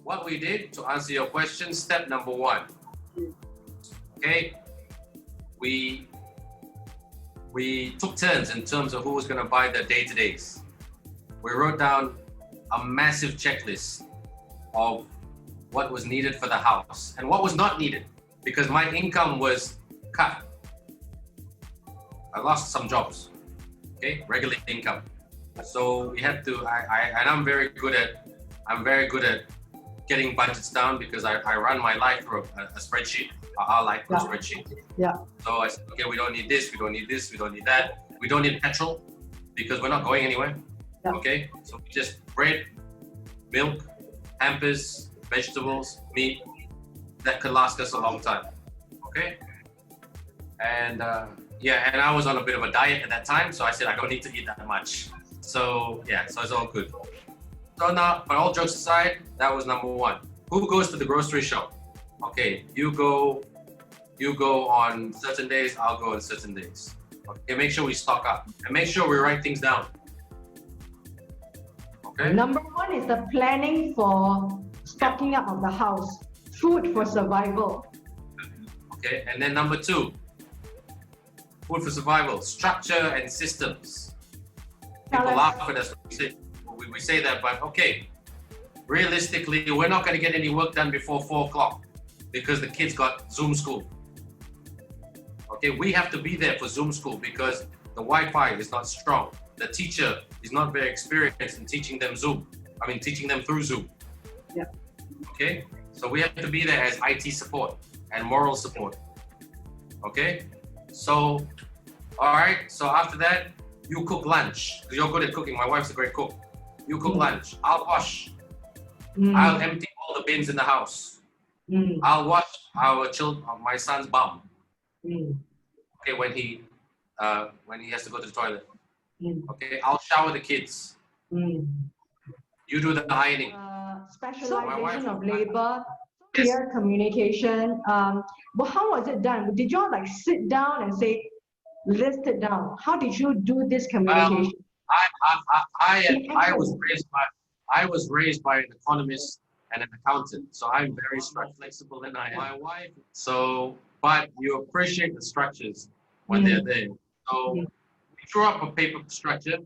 what we did to answer your question, step number one. Okay, we took turns in terms of who was going to buy the day-to-days. We wrote down a massive checklist of what was needed for the house and what was not needed, because my income was cut. I lost some jobs, okay, regular income. So we had to. I'm very good at getting budgets down because I run my life through a spreadsheet. Our life through a spreadsheet. Yeah. So I said, okay, we don't need this, we don't need this, we don't need that. We don't need petrol because we're not going anywhere. Yeah. Okay, so we just bread, milk, hampers, vegetables, meat that could last us a long time. Okay, and and I was on a bit of a diet at that time, so I said I don't need to eat that much. So yeah, so it's all good. So now, but all jokes aside, that was number one. Who goes to the grocery shop? Okay, you go on certain days, I'll go on certain days. Okay, make sure we stock up and make sure we write things down. Okay. Number one is the planning for stocking up of the house, food for survival. Okay, and then number two, food for survival, structure and systems. People laugh at us when we say that, but okay, realistically, we're not going to get any work done before 4 o'clock because the kids got Zoom school. Okay, we have to be there for Zoom school because the Wi-Fi is not strong. The teacher is not very experienced in teaching them teaching them through Zoom. Yeah. Okay, so we have to be there as IT support and moral support. Okay, so, all right, so after that, you cook lunch, because you're good at cooking. My wife's a great cook. You cook lunch, I'll wash. I'll empty all the bins in the house. I'll wash my son's bum. Okay, when he has to go to the toilet. Okay, I'll shower the kids. You do the ironing. Specialization of labor, clear communication. But how was it done? Did you all like sit down and say, list it down? How did you do this communication? I was raised by an economist and an accountant, so I'm very flexible than I am. My wife. So, but you appreciate the structures when they're there. So we drew up a paper structure,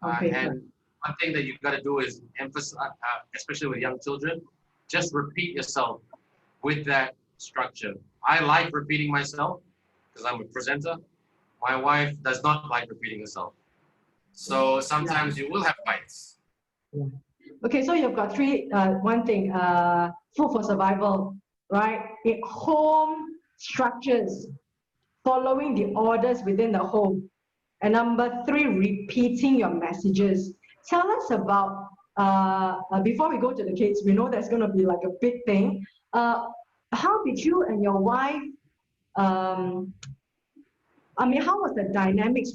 and one thing that you've got to do is emphasize, especially with young children, just repeat yourself with that structure. I like repeating myself because I'm a presenter. My wife does not like repeating herself. So sometimes you will have fights. Okay, so you've got three, one thing, food for survival, right? Home structures, following the orders within the home. And number three, repeating your messages. Tell us about, before we go to the kids, we know that's going to be like a big thing. How did you and your wife, how was the dynamics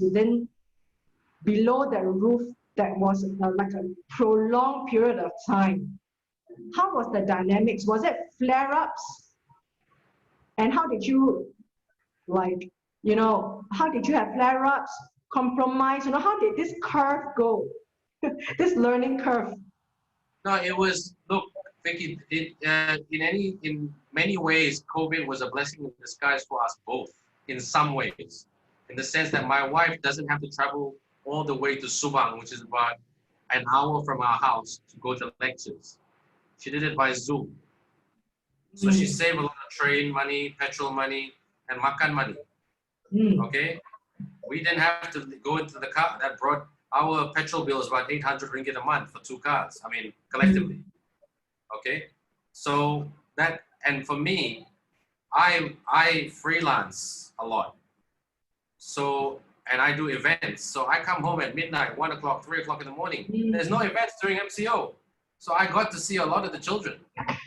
below the roof that was like a prolonged period of time? How was the dynamics? Was it flare-ups? And how did you, how did you have flare-ups, compromise? How did this curve go? This learning curve? No, it was, look, Vicky, in many ways, COVID was a blessing in disguise for us both, in some ways. In the sense that my wife doesn't have to travel all the way to Subang, which is about an hour from our house, to go to lectures. She did it by Zoom. So she saved a lot of train money, petrol money, and makan money. Okay? We didn't have to go into the car. That brought our petrol bill is about 800 ringgit a month for 2 cars. Collectively. Okay? So that, and for me, I freelance a lot. So, and I do events. So I come home at midnight, 1 o'clock, 3 o'clock in the morning. There's no events during MCO. So I got to see a lot of the children.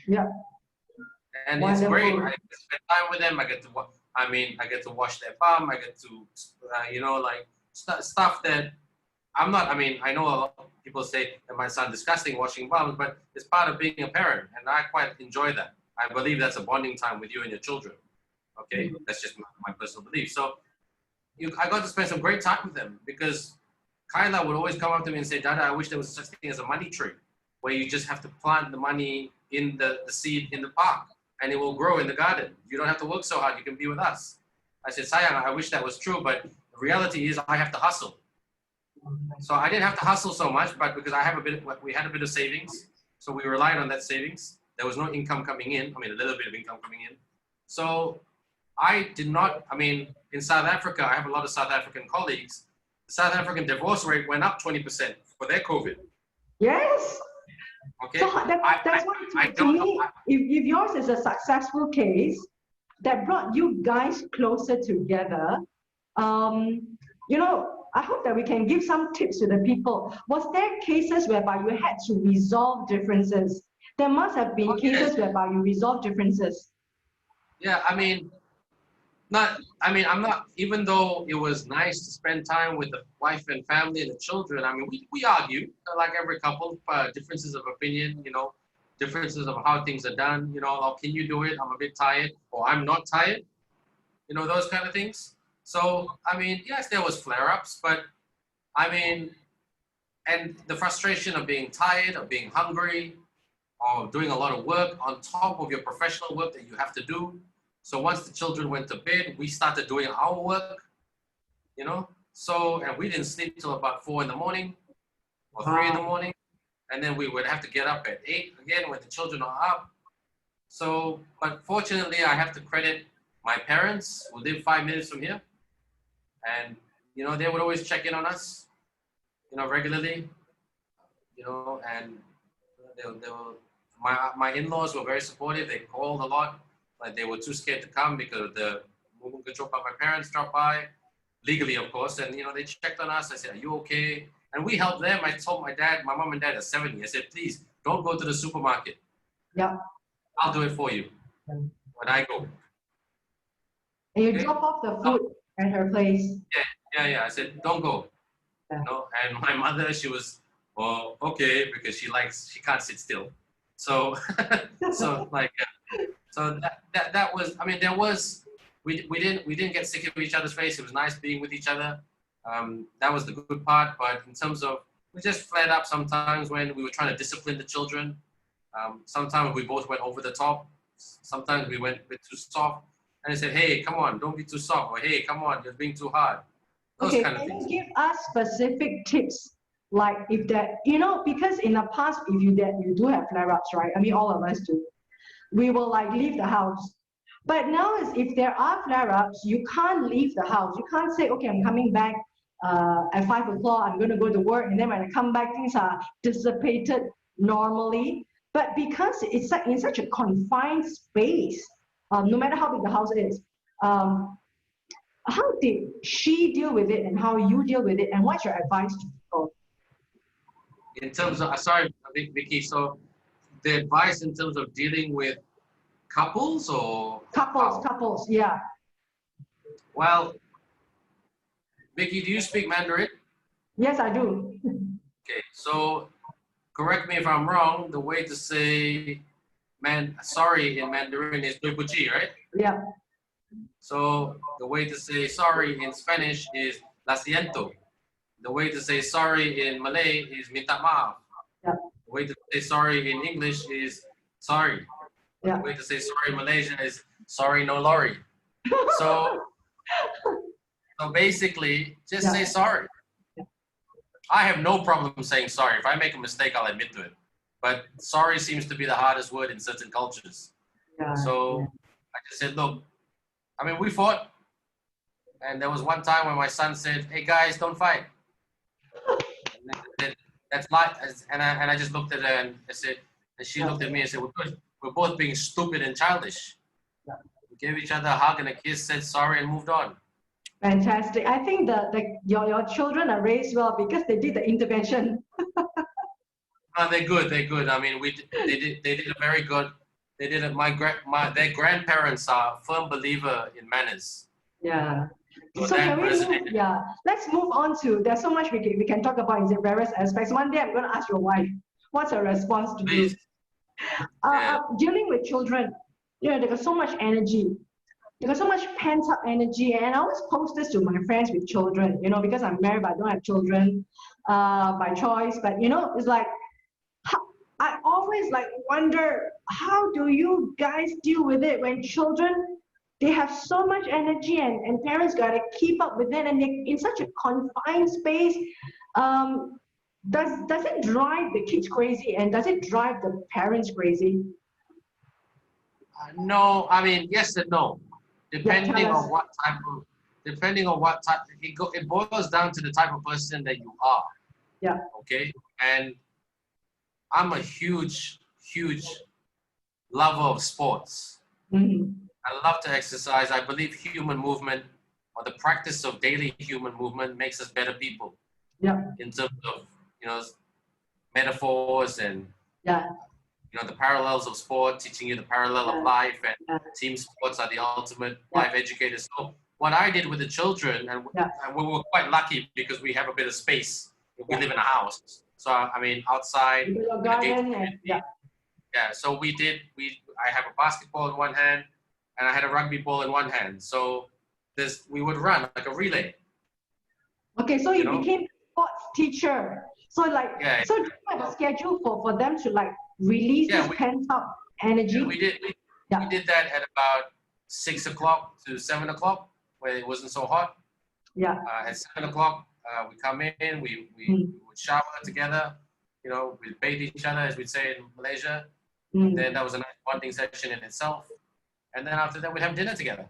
Yeah. And it's great. I get to spend time with them. I get to wash their bum. I get to, stuff that I'm not, I know a lot of people say that my son disgusting washing bums, but it's part of being a parent. And I quite enjoy that. I believe that's a bonding time with you and your children. Okay. That's just my personal belief. So I got to spend some great time with them because Kyla would always come up to me and say, Dada, I wish there was such thing as a money tree where you just have to plant the money in the seed in the park and it will grow in the garden. You don't have to work so hard. You can be with us. I said, sayang, I wish that was true, but the reality is I have to hustle. So I didn't have to hustle so much, but because we had a bit of savings, so we relied on that savings. There was no income coming in. I mean, a little bit of income coming in. So I did not, I mean, in South Africa, I have a lot of South African colleagues. The South African divorce rate went up 20% for their COVID. Yes. Okay. So that's why to me, if yours is a successful case that brought you guys closer together, you know, I hope that we can give some tips to the people. Was there cases whereby you had to resolve differences? There must have been cases whereby you resolve differences. Yeah, I mean, I'm not, even though it was nice to spend time with the wife and family and the children, I mean, we argue, like every couple, differences of opinion, you know, differences of how things are done, you know, oh, can you do it? I'm a bit tired, or I'm not tired, you know, those kind of things. So, I mean, yes, there was flare-ups, but I mean, and the frustration of being tired, of being hungry, or doing a lot of work on top of your professional work that you have to do. So once the children went to bed, we started doing our work, you know? So, and we didn't sleep till about 4 in the morning or 3 in the morning. And then we would have to get up at 8 again when the children are up. So, but fortunately, I have to credit my parents who live 5 minutes from here. And, you know, they would always check in on us, you know, regularly, you know, and they were, my in-laws were very supportive. They called a lot. Like they were too scared to come because the movement control by my parents dropped by, legally, of course. And, you know, they checked on us. I said, are you okay? And we helped them. I told my mom and dad are 70. I said, please don't go to the supermarket. Yeah. I'll do it for you when I go. And you drop off the food at her place. Yeah. I said, don't go. Yeah. You know? And my mother, she was, well, okay, because she can't sit still. So, so that was, I mean, we didn't get sick of each other's face. It was nice being with each other. That was the good part. But in terms of, we just flared up sometimes when we were trying to discipline the children. Sometimes we both went over the top. Sometimes we went a bit too soft. And I said, hey, come on, don't be too soft. Or hey, come on, you're being too hard. Those Okay, kind of can things. you give us specific tips? Like if that, you know, because in the past, if you do have flare-ups, right? I mean, all of us do. We will like leave the house. But now is if there are flare-ups, you can't leave the house. You can't say, okay, I'm coming back at 5 o'clock, I'm going to go to work. And then when I come back, things are dissipated normally. But because it's in such a confined space, no matter how big the house is, how did she deal with it and how you deal with it? And what's your advice to people? In terms of, sorry, Vicky, so the advice in terms of dealing with couples or? Couples, yeah. Well, Vicky, do you speak Mandarin? Yes, I do. Okay, so correct me if I'm wrong, the way to say sorry in Mandarin is 对不起, right? Yeah. So the way to say sorry in Spanish is lo siento. The way to say sorry in Malay is minta maaf. Yeah. The way to say sorry in English is sorry. Yeah. The way to say sorry in Malaysian is sorry no lorry. So basically, just say sorry. I have no problem saying sorry. If I make a mistake, I'll admit to it. But sorry seems to be the hardest word in certain cultures. Yeah. So I just said, look, I mean, we fought. And there was one time when my son said, hey guys, don't fight. And that's like, and I just looked at her and I said, and she looked at me and said, we're both being stupid and childish. Yeah. We gave each other a hug and a kiss, said sorry and moved on. Fantastic. I think your children are raised well because they did the intervention. They're good. I mean, they did a very good. They did it. Their grandparents are firm believer in manners. Yeah. So can we move? Yeah. Let's move on to. There's so much we can talk about in various aspects. One day I'm going to ask your wife, what's her response to Please. this? Dealing with children, you know, they got so much energy. They got so much pent-up energy, and I always post this to my friends with children, you know, because I'm married but I don't have children by choice. But, you know, it's like, I always like wonder how do you guys deal with it when children, they have so much energy and parents got to keep up with it and they're in such a confined space. Does it drive the kids crazy and does it drive the parents crazy? No, I mean yes and no, depending tell us. on what type of, it boils down to the type of person that you are. Yeah. Okay, and I'm a huge lover of sports. Mm-hmm. I love to exercise. I believe human movement, or the practice of daily human movement, makes us better people. Yeah. In terms of, you know, metaphors and, Yeah. you know, the parallels of sport, teaching you the parallel of life, and team sports are the ultimate life educators. So what I did with the children, and we were quite lucky because we have a bit of space. We live in a house, so I mean outside. Your garden and So I have a basketball in one hand, and I had a rugby ball in one hand. So we would run like a relay. Okay, so you became sports teacher. So so do you have a schedule for them to like release this pent up energy? We did that at about 6 o'clock to 7 o'clock, where it wasn't so hot. Yeah. At 7 o'clock, we come in, we would shower together, you know, we bathe each other, as we'd say in Malaysia. Then that was a nice bonding session in itself. And then after that, we'd have dinner together.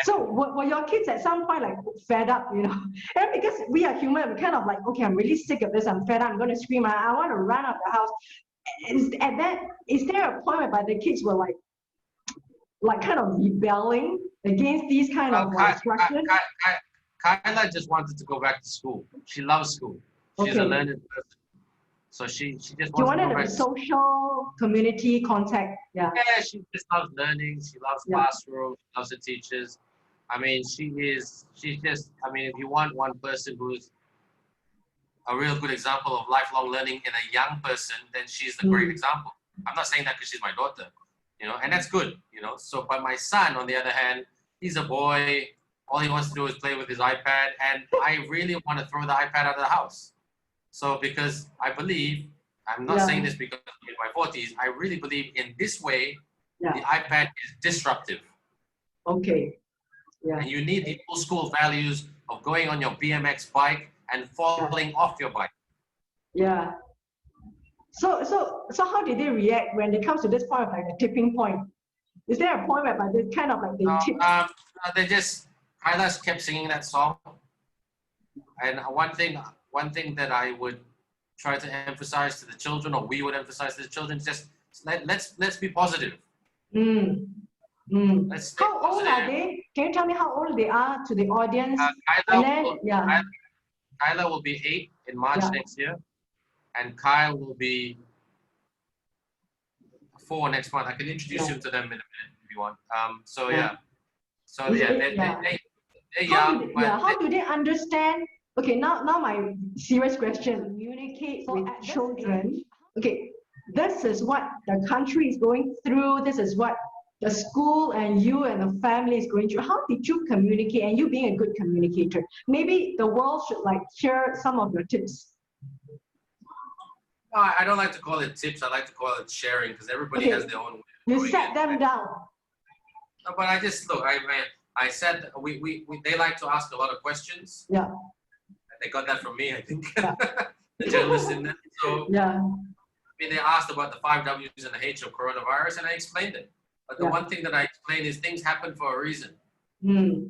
So were your kids at some point like fed up, you know? And because we are human, we're kind of like, okay, I'm really sick of this, I'm fed up, I'm going to scream, I want to run out of the house. Is there a point whereby the kids were like kind of rebelling against these kind of instructions? Kyla just wanted to go back to school. She loves school. She's a learning person. So she just wants to go back to social community contact. Yeah, she just loves learning. She loves classroom. She loves the teachers. I mean, I mean, if you want one person who's a real good example of lifelong learning in a young person, then she's the great example. I'm not saying that because she's my daughter, you know, and that's good, you know. So, but my son, on the other hand, he's a boy. All he wants to do is play with his iPad, and I really want to throw the iPad out of the house. So, because I believe, I'm not saying this because I'm in my 40s, I really believe in this way, the iPad is disruptive. Okay. Yeah. And you need the old school values of going on your BMX bike and falling off your bike. Yeah. So how did they react when it comes to this point of like the tipping point? Is there a point where they kind of like they tip? They just, Kyla kept singing that song. And one thing that I would try to emphasize to the children, or we would emphasize to the children, is just let's be positive. How old are they? Can you tell me how old they are to the audience? Kyla will be 8 in March next year, and Kyle will be 4 next month. I can introduce you to them in a minute if you want. They're young. How do they understand? Okay, now my serious question. Communicate with children. Okay, this is what the country is going through. This is what the school and you and the family is going through. How did you communicate? And you being a good communicator, maybe the world should like hear some of your tips. I don't like to call it tips. I like to call it sharing because everybody has their own way. You set them down. No, but I just look. I said they like to ask a lot of questions. Yeah. They got that from me, I think. The journalists in there. So I mean, they asked about the 5 W's and the H of coronavirus, and I explained it. But the one thing that I explained is things happen for a reason. You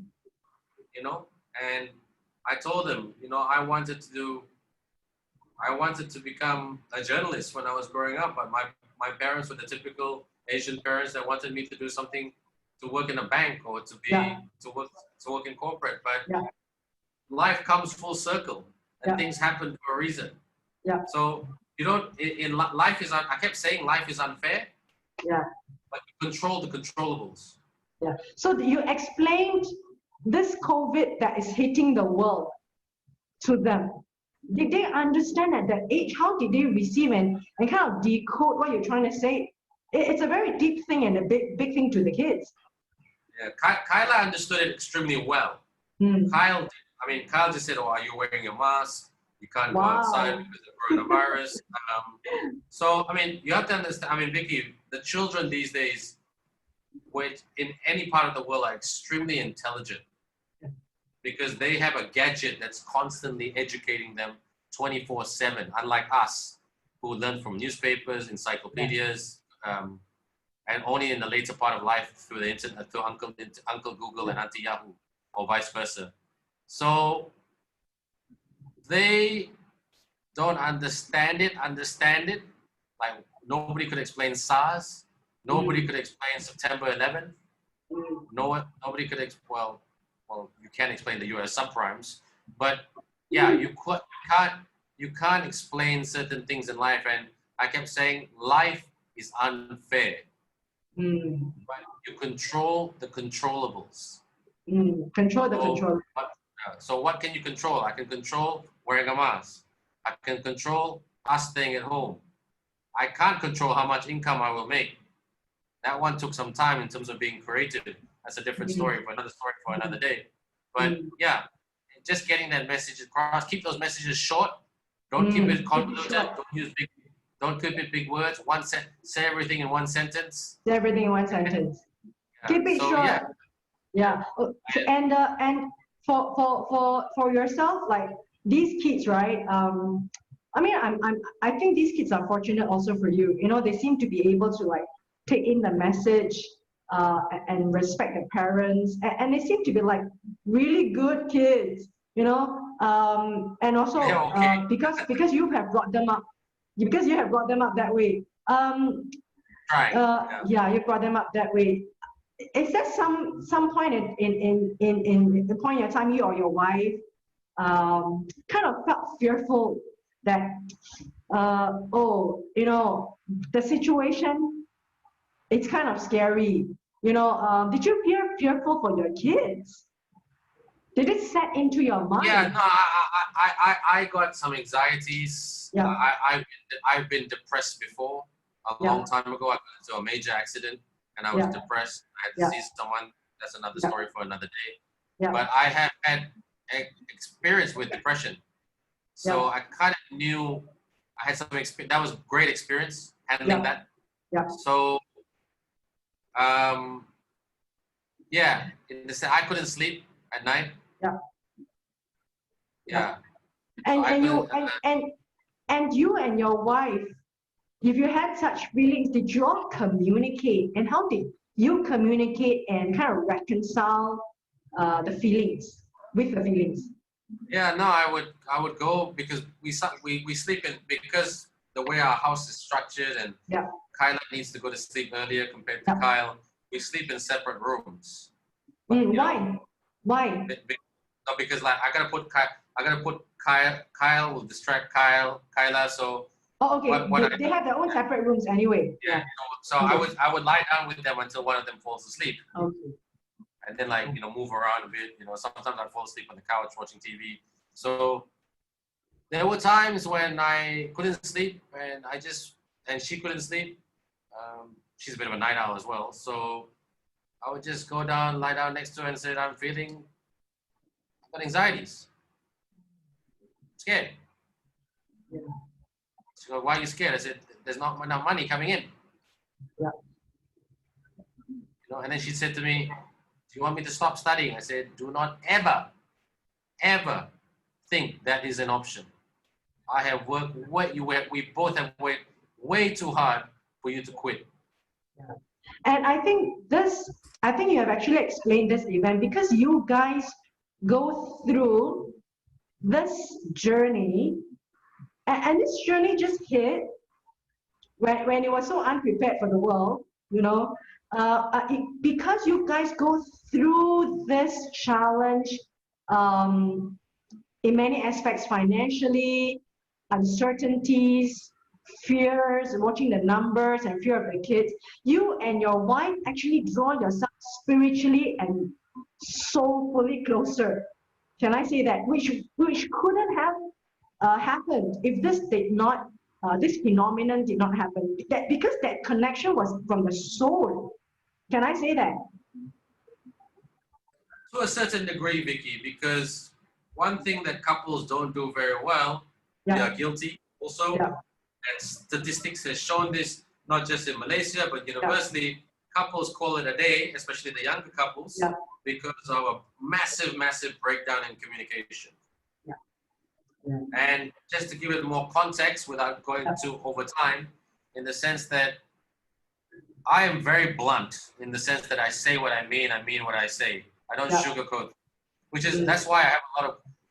know, and I told them, you know, I wanted to become a journalist when I was growing up, but my parents were the typical Asian parents that wanted me to do something, to work in a bank or to work in corporate. But life comes full circle, and things happen for a reason. So you don't. Life is. I kept saying life is unfair. But you control the controllables. So you explained this COVID that is hitting the world to them. Did they understand at that age? How did they receive and kind of decode what you're trying to say? It's a very deep thing and a big thing to the kids. Yeah, Kyla understood it extremely well. Kyle just said, "Oh, are you wearing a mask? You can't go Wow. outside because of coronavirus. So, I mean, you have to understand. I mean, Vicky, the children these days, which in any part of the world, are extremely intelligent because they have a gadget that's constantly educating them 24/7, unlike us, who learn from newspapers, encyclopedias, and only in the later part of life through the internet, through Uncle Google and Auntie Yahoo, or vice versa. So they don't understand it. Like nobody could explain SARS. Nobody could explain September 11th. Nobody could well, you can explain the U.S. subprimes, but yeah, you can't explain certain things in life. And I kept saying life is unfair, but you control the controllables. Control the control. So what can you control? I can control wearing a mask. I can control us staying at home. I can't control how much income I will make. That one took some time in terms of being creative. That's a different story for another day. But yeah, just getting that message across. Keep those messages short. Don't keep it convoluted. Don't keep it big words. Say everything in one sentence. Say everything in one sentence. Yeah. Keep it short. Yeah. And for yourself, like these kids, right? I mean, I think these kids are fortunate also for you. You know, they seem to be able to like take in the message and respect their parents, and they seem to be like really good kids. You know, and also because you have brought them up, that way. You brought them up that way. Is there some point in the point in your time you or your wife kind of felt fearful that the situation, it's kind of scary, did you feel fearful for your kids? Did it set into your mind? Yeah, no, I got some anxieties. Yeah. I've been depressed before. A long time ago, I got into a major accident and I was depressed. I had to see someone. That's another story for another day. Yeah. But I have had experience with depression. So I kind of knew I had some experience. That was great experience handling that. Yeah. So, I couldn't sleep at night. Yeah. Yeah. And you and your wife, if you had such feelings, did you all communicate? And how did you communicate and kind of reconcile the feelings with the feelings? Yeah, no, I would go because we sleep in, because the way our house is structured, and Kyla needs to go to sleep earlier compared to Kyle. We sleep in separate rooms. Why? Why? Because like I gotta put Kyle will distract Kyla. So they have their own separate rooms anyway. Yeah. So I would lie down with them until one of them falls asleep. Okay. And then move around a bit. Sometimes I fall asleep on the couch watching TV. So there were times when I couldn't sleep, and she couldn't sleep. She's a bit of a night owl as well. So I would just go down, lie down next to her and say, I've got anxieties. Scared. Yeah. She goes, why are you scared? I said, there's not enough money coming in. Yeah. And then she said to me, do you want me to stop studying? I said, do not ever think that is an option. I have worked we both have worked way too hard for you to quit. Yeah. And I think you have actually explained this event because you guys go through this journey, and this journey just hit when you were so unprepared for the world, because you guys go through this challenge in many aspects, financially, uncertainties, fears, watching the numbers and fear of the kids. You and your wife actually draw yourself spiritually and soulfully closer. Can I say that? Which couldn't have happened if this phenomenon did not happen. Because that connection was from the soul. Can I say that? To a certain degree, Vicky, because one thing that couples don't do very well, they Yeah. are guilty also. Yeah. And statistics has shown this not just in Malaysia, but universally, couples call it a day, especially the younger couples, Yeah. because of a massive, massive breakdown in communication. Yeah. Yeah. And just to give it more context without going to over time, in the sense that I am very blunt in the sense that I say what I mean what I say. I don't sugarcoat, which is that's why I have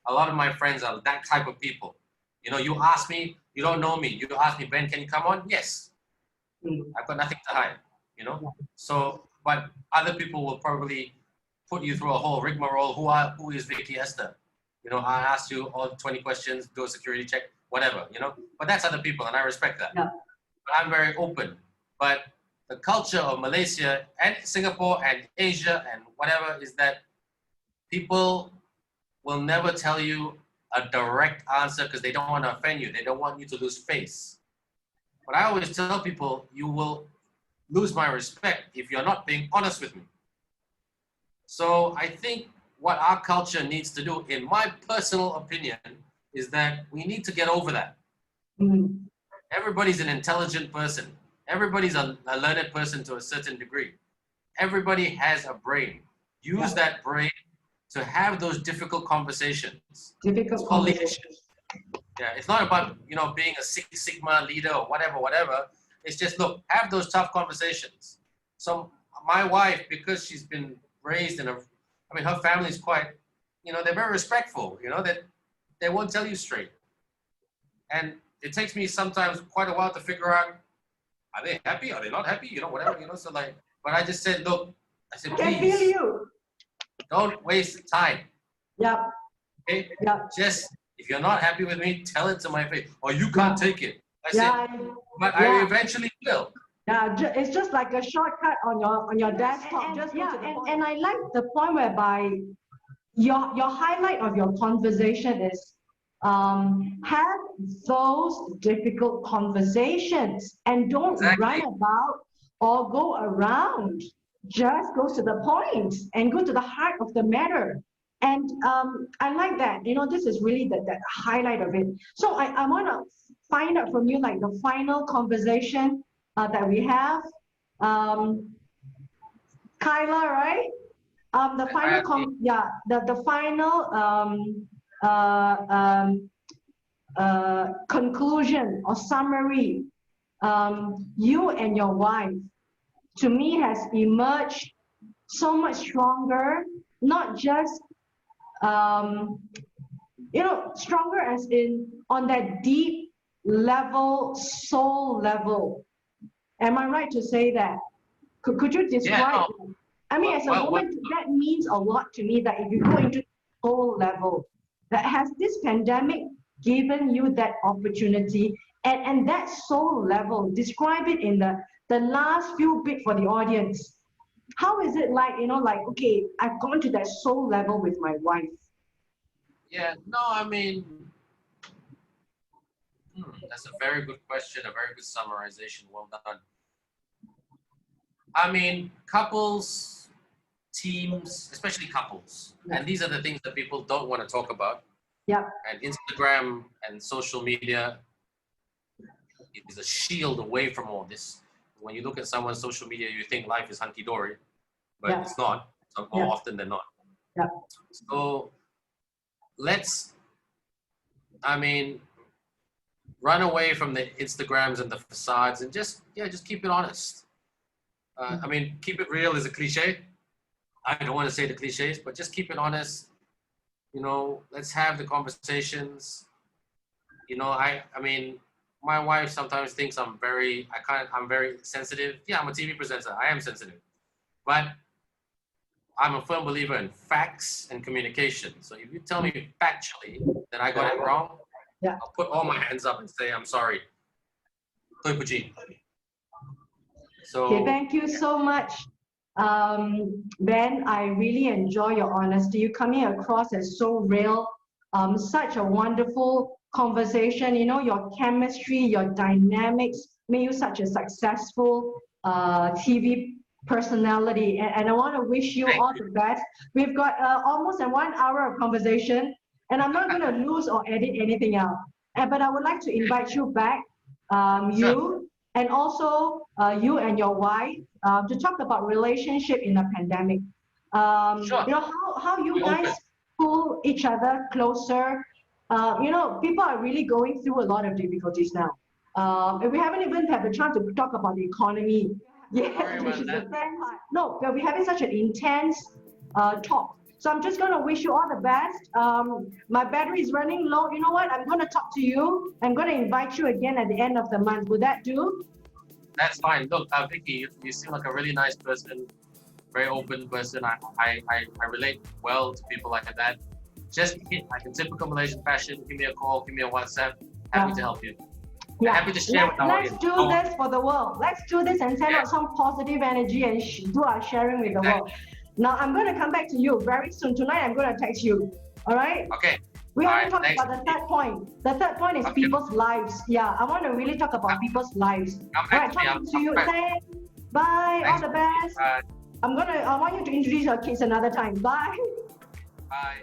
a lot of my friends are that type of people. You know, you ask me, you don't know me. You ask me, Ben, can you come on? Yes. I've got nothing to hide, you know? So, but other people will probably put you through a whole rigmarole. Who is Vicky Esther? You know, I ask you all 20 questions, do a security check, whatever, you know? But that's other people, and I respect that. Yeah. But I'm very open. But the culture of Malaysia and Singapore and Asia and whatever is that people will never tell you a direct answer because they don't want to offend you. They don't want you to lose face. But I always tell people, you will lose my respect if you're not being honest with me. So I think what our culture needs to do, in my personal opinion, is that we need to get over that. Everybody's an intelligent person. Everybody's a learned person to a certain degree. Everybody has a brain. Use that brain to have those difficult conversations. Difficult conversations. Yeah, it's not about, you know, being a Six Sigma leader or whatever. It's just, look, have those tough conversations. So my wife, because she's been raised in her family's quite, you know, they're very respectful, you know, that they won't tell you straight. And it takes me sometimes quite a while to figure out, are they happy? Are they not happy? You know, whatever, you know, so like, but I just said, look, I said, I feel please, you. don't waste time. Yeah. Okay? Yeah. Just, if you're not happy with me, tell it to my face. Or you can't take it. I said, but I eventually will. Yeah, it's just like a shortcut on your desktop. And I like the point whereby your highlight of your conversation is have those difficult conversations and don't run about or go around. Just go to the point and go to the heart of the matter. And I like that. You know, this is really the highlight of it. So I want to find out from you like the final conversation that we have. Kyla, right? The final, the final conclusion or summary. You and your wife, to me, has emerged so much stronger. Not just you know, stronger as in on that deep level, soul level. Am I right to say that? Could you describe? Yeah, no. I mean, as a woman, that means a lot to me, that if you go into soul level, that has this pandemic given you that opportunity, and that soul level, describe it in the last few bit for the audience. How is it like, you know, like, okay, I've gone to that soul level with my wife? Yeah, no, I mean, that's a very good question, a very good summarization. Well done. I mean, couples, teams, especially couples, and these are the things that people don't want to talk about. Yeah. And Instagram and social media is a shield away from all this. When you look at someone's social media, you think life is hunky-dory, but it's not. So more often than not. Yeah. So let's, I mean, run away from the Instagrams and the facades and just keep it honest. I mean, keep it real is a cliche. I don't want to say the cliches, but just keep it honest. You know, let's have the conversations. You know, I mean, my wife sometimes thinks I'm very sensitive. Yeah, I'm a TV presenter. I am sensitive. But I'm a firm believer in facts and communication. So if you tell me factually that I got it wrong, I'll put all my hands up and say, I'm sorry. So, okay, thank you so much. Ben, I really enjoy your honesty. You coming across as so real, such a wonderful conversation. You know, your chemistry, your dynamics made you such a successful TV personality. And I want to wish you all the best. We've got almost 1 hour of conversation. and I'm not going to lose or edit anything out. But I would like to invite you back, you, and also you and your wife, to talk about relationship in a pandemic. Sure. You know, how you guys pull each other closer. You know, people are really going through a lot of difficulties now. And we haven't even had the chance to talk about the economy yet, which is the sad part. No, but we're having such an intense talk. So I'm just going to wish you all the best. My battery is running low. You know what? I'm going to talk to you. I'm going to invite you again at the end of the month. Would that do? That's fine. Look, Vicky, you seem like a really nice person, very open person. I relate well to people like that. Just like in typical Malaysian fashion, give me a call, give me a WhatsApp. Happy to help you. Yeah. Happy to share with our Let's audience. do this for the world. Let's do this and send out some positive energy and do our sharing with the world. Now, I'm going to come back to you very soon. Tonight, I'm going to text you. All right? Okay. We haven't talked about the third point. The third point is people's lives. Yeah, I want to really talk about people's lives. All right, talking to you. Thanks. Bye. All the best. Bye. I want you to introduce your kids another time. Bye. Bye.